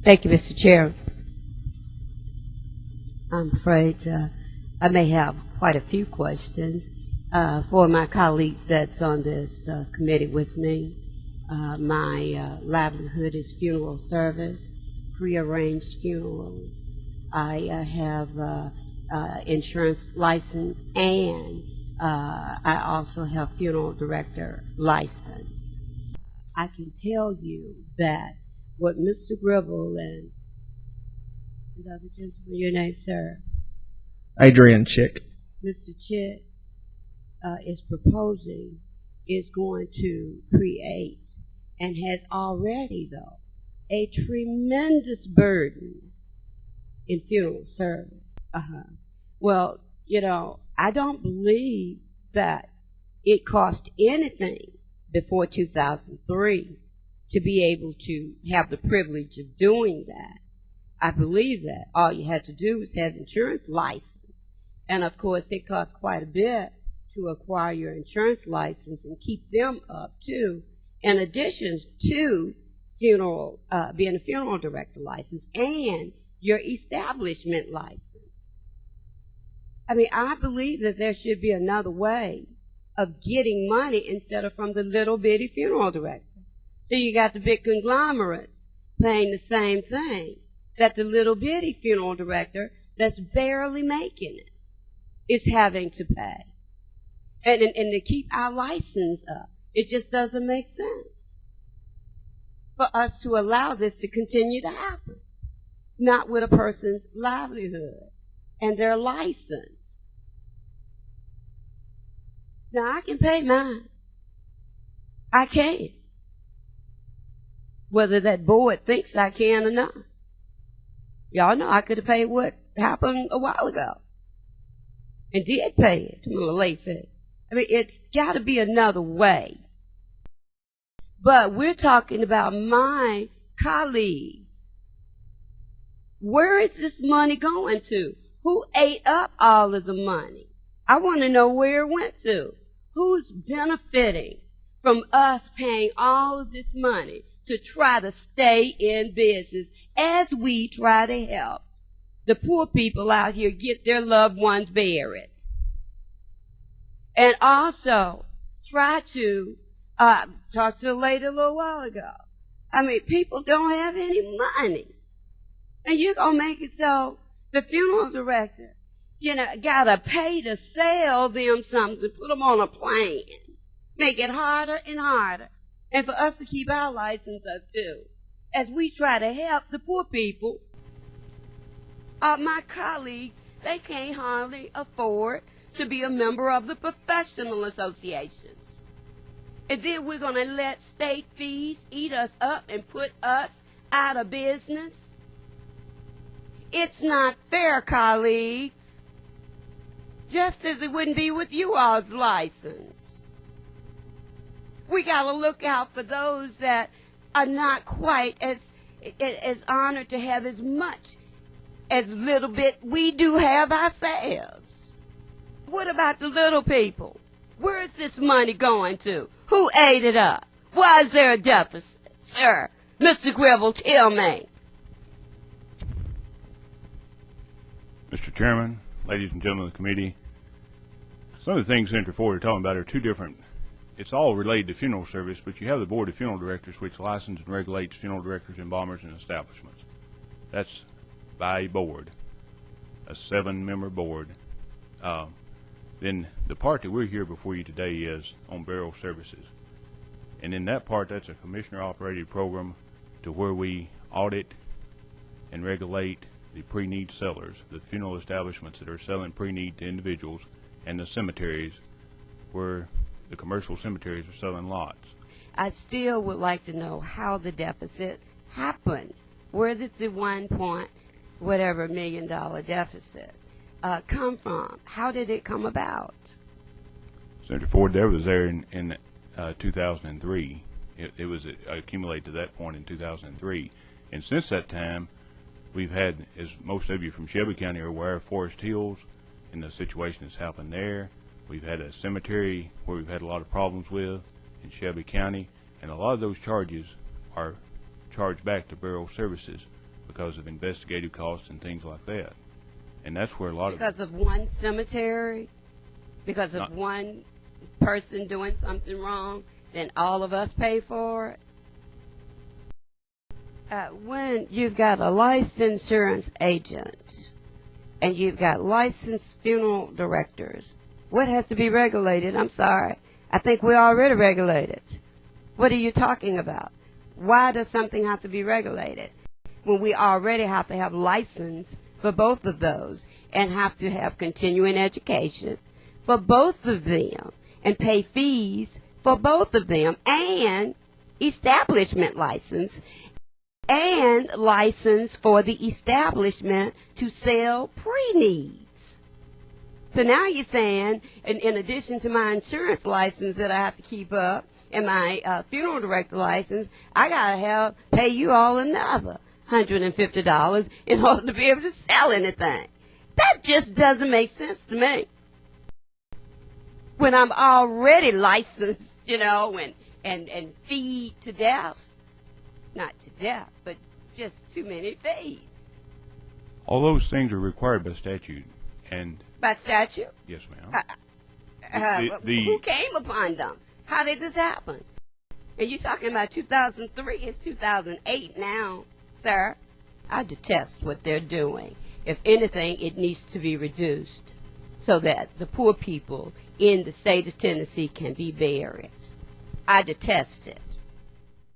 Thank you, Mr. Chair. I'm afraid I may have quite a few questions for my colleagues that's on this committee with me. My livelihood is funeral service, prearranged funerals. I have insurance license, and I also have funeral director license. I can tell you that what Mr. Gribble and the other gentleman, your name, sir? Adrian Chick. Mr. Chick is proposing is going to create, and has already, though, a tremendous burden in funeral service. Well, I don't believe that it cost anything before 2003 to be able to have the privilege of doing that. I believe that all you had to do was have insurance license. And of course, it costs quite a bit to acquire your insurance license and keep them up too, in addition to being a funeral director license and your establishment license. I mean, I believe that there should be another way of getting money instead of from the little bitty funeral director. So you got the big conglomerates paying the same thing that the little bitty funeral director that's barely making it is having to pay. And to keep our license up, it just doesn't make sense for us to allow this to continue to happen. Not with a person's livelihood and their license. Now, I can pay mine. I can. Whether that board thinks I can or not. Y'all know I could have paid what happened a while ago. And did pay it to my late fee. I mean, it's got to be another way. But we're talking about my colleagues. Where is this money going to? Who ate up all of the money? I want to know where it went to. Who's benefiting from us paying all of this money to try to stay in business as we try to help the poor people out here get their loved ones buried? And also try to talk to the lady a little while ago. I mean, people don't have any money. And you're going to make it so the funeral director, got to pay to sell them something, put them on a plan, make it harder and harder. And for us to keep our license up too, as we try to help the poor people. My colleagues, they can't hardly afford to be a member of the professional associations. And then we're going to let state fees eat us up and put us out of business. It's not fair, colleagues. Just as it wouldn't be with you all's license. We got to look out for those that are not quite as honored to have as much as little bit we do have ourselves. What about the little people? Where is this money going to? Who ate it up? Why is there a deficit? Sir, Mr. Gribble, tell me. Mr. Chairman, ladies and gentlemen of the committee, some of the things Senator Ford are talking about are two different. It's all related to funeral service, but you have the Board of Funeral Directors, which licenses and regulates funeral directors, embalmers, and establishments. That's by a board, a 7-member board. Then the part that we're here before you today is on burial services. And in that part, that's a commissioner-operated program to where we audit and regulate the pre-need sellers, the funeral establishments that are selling pre-need to individuals, and the cemeteries where the commercial cemeteries are selling lots. I still would like to know how the deficit happened. Where did the $1 million deficit come from? How did it come about? Senator Ford, there was there in 2003. It was accumulated to that point in 2003. And since that time, we've had, as most of you from Shelby County are aware, Forest Hills and the situation that's happened there. We've had a cemetery where we've had a lot of problems with in Shelby County, and a lot of those charges are charged back to burial services because of investigative costs and things like that. And that's where a lot Because of one cemetery? Because of one person doing something wrong, then all of us pay for it? When you've got a licensed insurance agent and you've got licensed funeral directors, what has to be regulated? I'm sorry. I think we're already regulated. What are you talking about? Why does something have to be regulated when we already have to have license for both of those and have to have continuing education for both of them and pay fees for both of them and establishment license and license for the establishment to sell pre-needs? So now you're saying, in addition to my insurance license that I have to keep up and my funeral director license, I gotta pay you all another $150 in order to be able to sell anything. That just doesn't make sense to me. When I'm already licensed, and feed to death. Not to death, but just too many fees. all those things are required by statute. And By statute? yes, ma'am. Who came upon them? How did this happen? And you're talking about 2003. It's 2008 now, sir. I detest what they're doing. If anything, it needs to be reduced so that the poor people in the state of Tennessee can be buried. I detest it.